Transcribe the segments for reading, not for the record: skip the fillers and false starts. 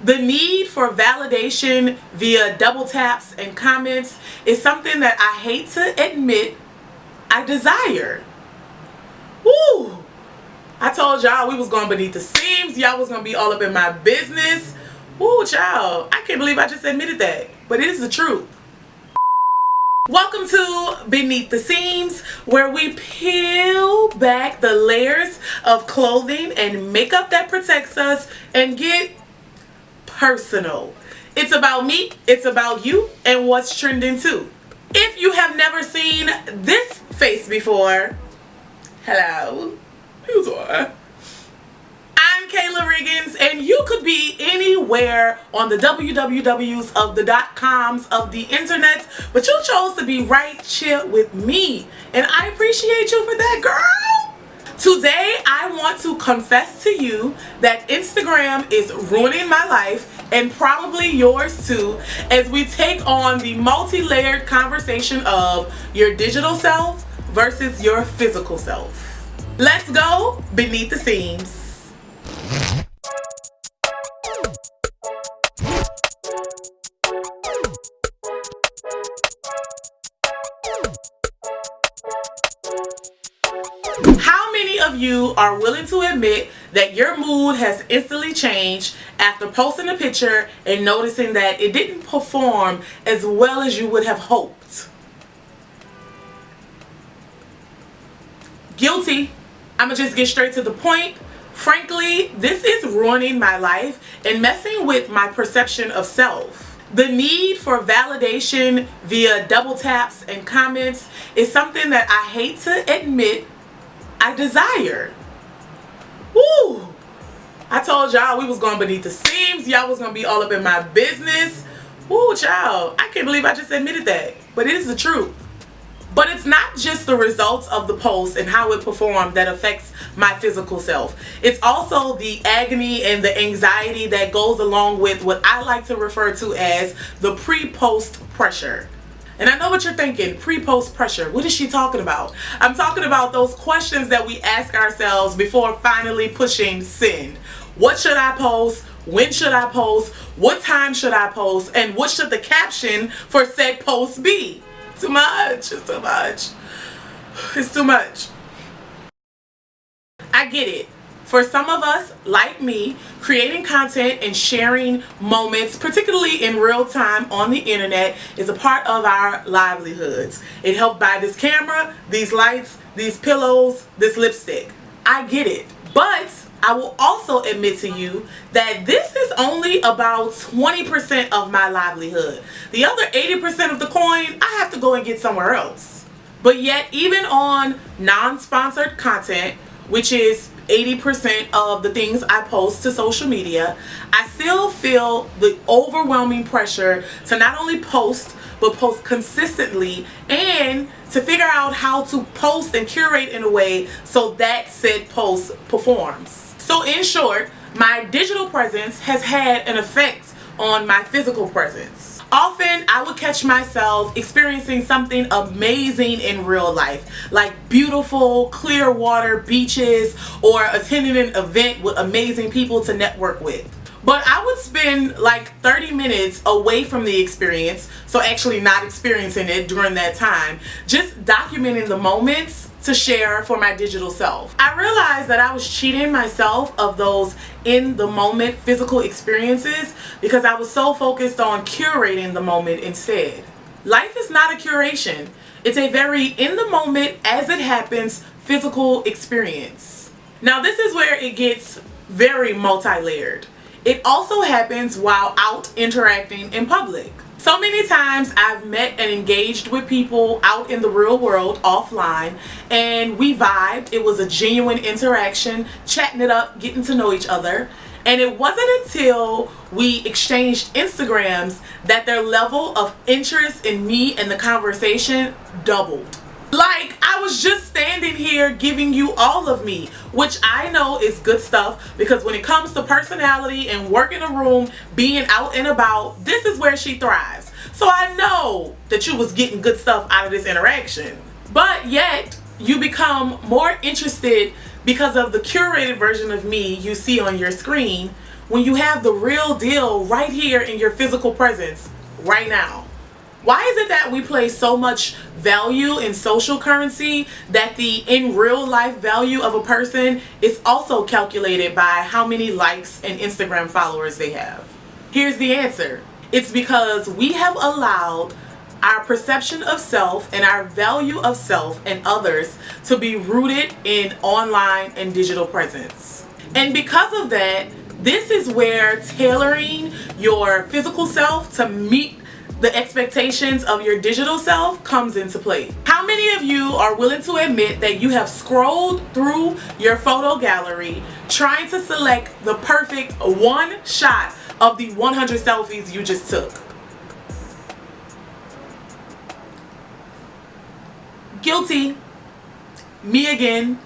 The need for validation via double taps and comments is something that I hate to admit I desire. Woo! I told y'all we was going beneath the seams. Y'all was going to be all up in my business. Woo, child. I can't believe I just admitted that. But it is the truth. Welcome to Beneath the Seams, where we peel back the layers of clothing and makeup that protects us and get personal. It's about me, it's about you, and what's trending too. If you have never seen this face before, hello, I'm 𝐤𝐞𝐚𝐭𝐡, Riggins, and you could be anywhere on the wwws of the .coms of the internet, but you chose to be right here with me, and I appreciate you for that, girl. Today, I want to confess to you that Instagram is ruining my life and probably yours too, as we take on the multi-layered conversation of your digital self versus your physical self. Let's go beneath the seams. How many of you are willing to admit that your mood has instantly changed after posting a picture and noticing that it didn't perform as well as you would have hoped? Guilty. I'ma just get straight to the point. Frankly, this is ruining my life and messing with my perception of self. The need for validation via double taps and comments is something that I hate to admit I desire. Woo! I told y'all we was going beneath the seams. Y'all was going to be all up in my business. Woo, child. I can't believe I just admitted that. But it is the truth. But it's not just the results of the post and how it performed that affects my physical self. It's also the agony and the anxiety that goes along with what I like to refer to as the pre-post pressure. And I know what you're thinking, pre-post pressure. What is she talking about? I'm talking about those questions that we ask ourselves before finally pushing send. What should I post? When should I post? What time should I post? And what should the caption for said post be? Too much. It's too much. It's too much. I get it. For some of us, like me, creating content and sharing moments, particularly in real time on the internet, is a part of our livelihoods. It helped buy this camera, these lights, these pillows, this lipstick. I get it. But I will also admit to you that this is only about 20% of my livelihood. The other 80% of the coin, I have to go and get somewhere else. But yet, even on non-sponsored content, which is 80% of the things I post to social media, I still feel the overwhelming pressure to not only post, but post consistently and to figure out how to post and curate in a way so that said post performs. So in short, my digital presence has had an effect on my physical presence. Often I would catch myself experiencing something amazing in real life, like beautiful, clear water, beaches, or attending an event with amazing people to network with. But I would spend like 30 minutes away from the experience, so actually not experiencing it during that time, just documenting the moments to share for my digital self. I realized that I was cheating myself of those in the moment physical experiences because I was so focused on curating the moment instead. Life is not a curation. It's a very in the moment, as it happens, physical experience. Now this is where it gets very multi-layered. It also happens while out interacting in public. So many times I've met and engaged with people out in the real world offline, and we vibed. It was a genuine interaction, chatting it up, getting to know each other. And it wasn't until we exchanged Instagrams that their level of interest in me and the conversation doubled. Like, I was just standing here giving you all of me, which I know is good stuff because when it comes to personality and work in a room, being out and about, this is where she thrives. So I know that you was getting good stuff out of this interaction. But yet, you become more interested because of the curated version of me you see on your screen, when you have the real deal right here in your physical presence right now? Why is it that we place so much value in social currency that the in real life value of a person is also calculated by how many likes and Instagram followers they have? Here's the answer. It's because we have allowed our perception of self and our value of self and others to be rooted in online and digital presence. And because of that, this is where tailoring your physical self to meet the expectations of your digital self comes into play. How many of you are willing to admit that you have scrolled through your photo gallery trying to select the perfect one shot of the 100 selfies you just took? Guilty. Me again.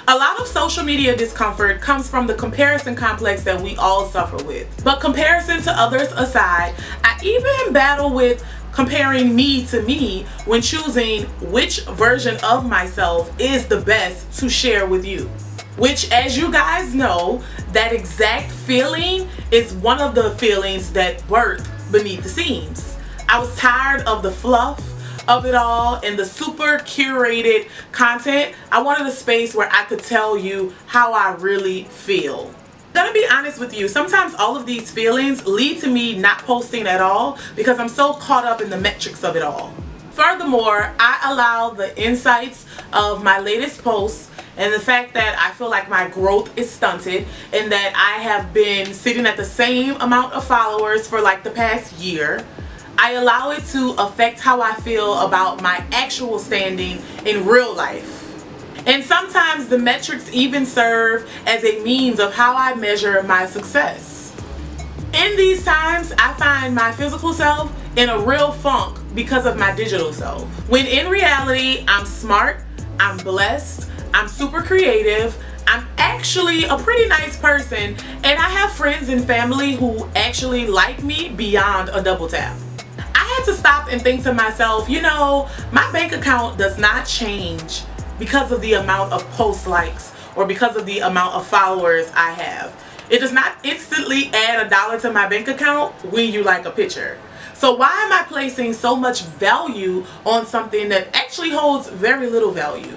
A lot of social media discomfort comes from the comparison complex that we all suffer with. But comparison to others aside, I even battle with comparing me to me when choosing which version of myself is the best to share with you. Which, as you guys know, that exact feeling is one of the feelings that birth beneath the scenes. I was tired of the fluff of it all and the super curated content. I wanted a space where I could tell you how I really feel. I'm gonna be honest with you, sometimes all of these feelings lead to me not posting at all because I'm so caught up in the metrics of it all. Furthermore, I allow the insights of my latest posts and the fact that I feel like my growth is stunted and that I have been sitting at the same amount of followers for like the past year, I allow it to affect how I feel about my actual standing in real life. And sometimes the metrics even serve as a means of how I measure my success. In these times, I find my physical self in a real funk because of my digital self. When in reality, I'm smart, I'm blessed, I'm super creative, I'm actually a pretty nice person, and I have friends and family who actually like me beyond a double tap. I had to stop and think to myself, you know, my bank account does not change because of the amount of post likes or because of the amount of followers I have. It does not instantly add $1 to my bank account when you like a picture. So why am I placing so much value on something that actually holds very little value?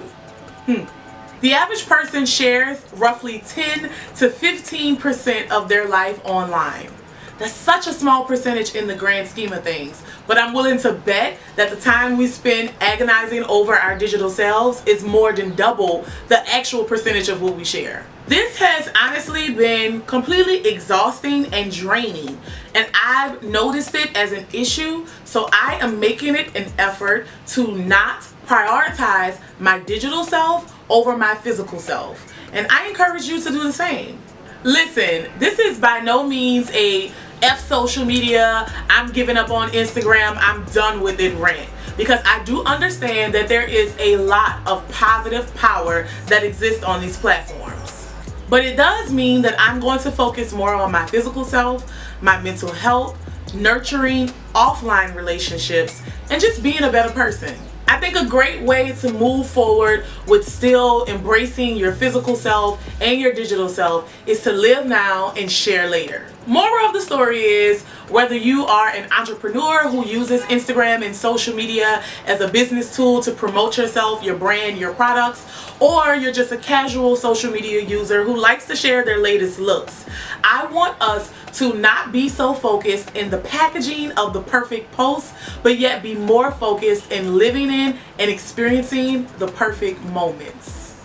The average person shares roughly 10 to 15% of their life online. That's such a small percentage in the grand scheme of things, but I'm willing to bet that the time we spend agonizing over our digital selves is more than double the actual percentage of what we share. This has honestly been completely exhausting and draining, and I've noticed it as an issue, so I am making it an effort to not prioritize my digital self over my physical self, and I encourage you to do the same. Listen, this is by no means a F social media, I'm giving up on Instagram, I'm done with it rant. Because I do understand that there is a lot of positive power that exists on these platforms. But it does mean that I'm going to focus more on my physical self, my mental health, nurturing offline relationships, and just being a better person. I think a great way to move forward with still embracing your physical self and your digital self is to live now and share later. Moral of the story is, whether you are an entrepreneur who uses Instagram and social media as a business tool to promote yourself, your brand, your products, or you're just a casual social media user who likes to share their latest looks, I want us to not be so focused in the packaging of the perfect post, but yet be more focused in living in and experiencing the perfect moments.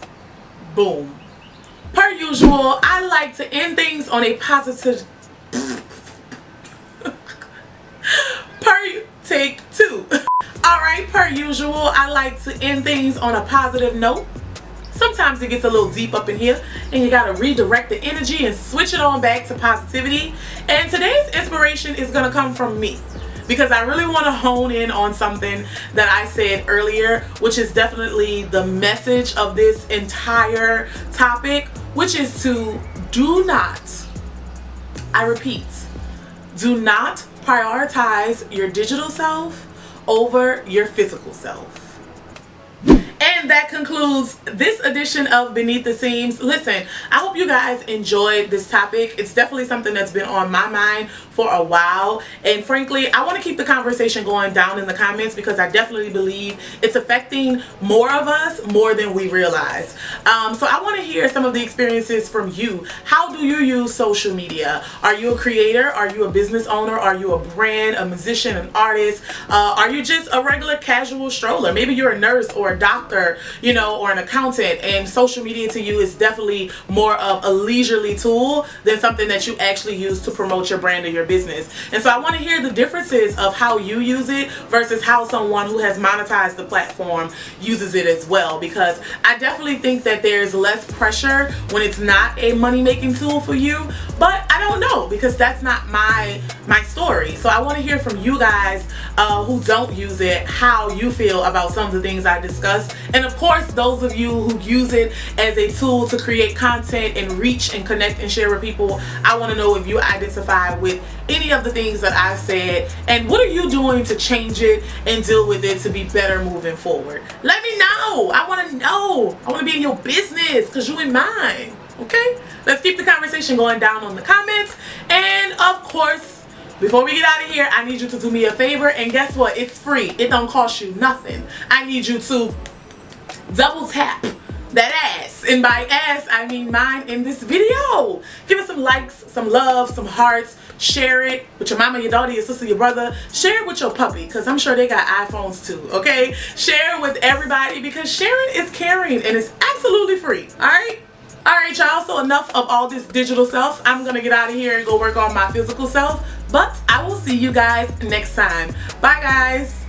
Boom. Per usual, I like to end things on a positive take two. Alright, per usual, I like to end things on a positive note. Sometimes it gets a little deep up in here and you gotta redirect the energy and switch it on back to positivity. And today's inspiration is gonna come from me, because I really want to hone in on something that I said earlier, which is definitely the message of this entire topic, which is to do not, I repeat, do not prioritize your digital self over your physical self. And And that concludes this edition of Beneath the Seams. Listen, I hope you guys enjoyed this topic. It's definitely something that's been on my mind for a while. And frankly, I want to keep the conversation going down in the comments because I definitely believe it's affecting more of us more than we realize. So I want to hear some of the experiences from you. How do you use social media? Are you a creator? Are you a business owner? Are you a brand, a musician, an artist? Are you just a regular casual stroller? Maybe you're a nurse or a doctor, you know, or an accountant, and social media to you is definitely more of a leisurely tool than something that you actually use to promote your brand or your business. And so I want to hear the differences of how you use it versus how someone who has monetized the platform uses it as well, because I definitely think that there's less pressure when it's not a money-making tool for you. But I don't know, because that's not my story. So I want to hear from you guys who don't use it, how you feel about some of the things I discussed. And of course, those of you who use it as a tool to create content and reach and connect and share with people, I want to know if you identify with any of the things that I've said, and what are you doing to change it and deal with it to be better moving forward. Let me know. I want to know. I want to be in your business because you in mine. Okay? Let's keep the conversation going down on the comments. And of course, before we get out of here, I need you to do me a favor, and guess what? It's free. It don't cost you nothing. I need you to double tap that ass, and by ass I mean mine, in this video. Give it some likes, some love, some hearts. Share it with your mama, your daughter, your sister, your brother. Share it with your puppy, because I'm sure they got iPhones too. Okay, share it with everybody, because sharing is caring, and it's absolutely free. Alright y'all, so enough of all this digital stuff. I'm gonna get out of here and go work on my physical self, but I will see you guys next time. Bye guys.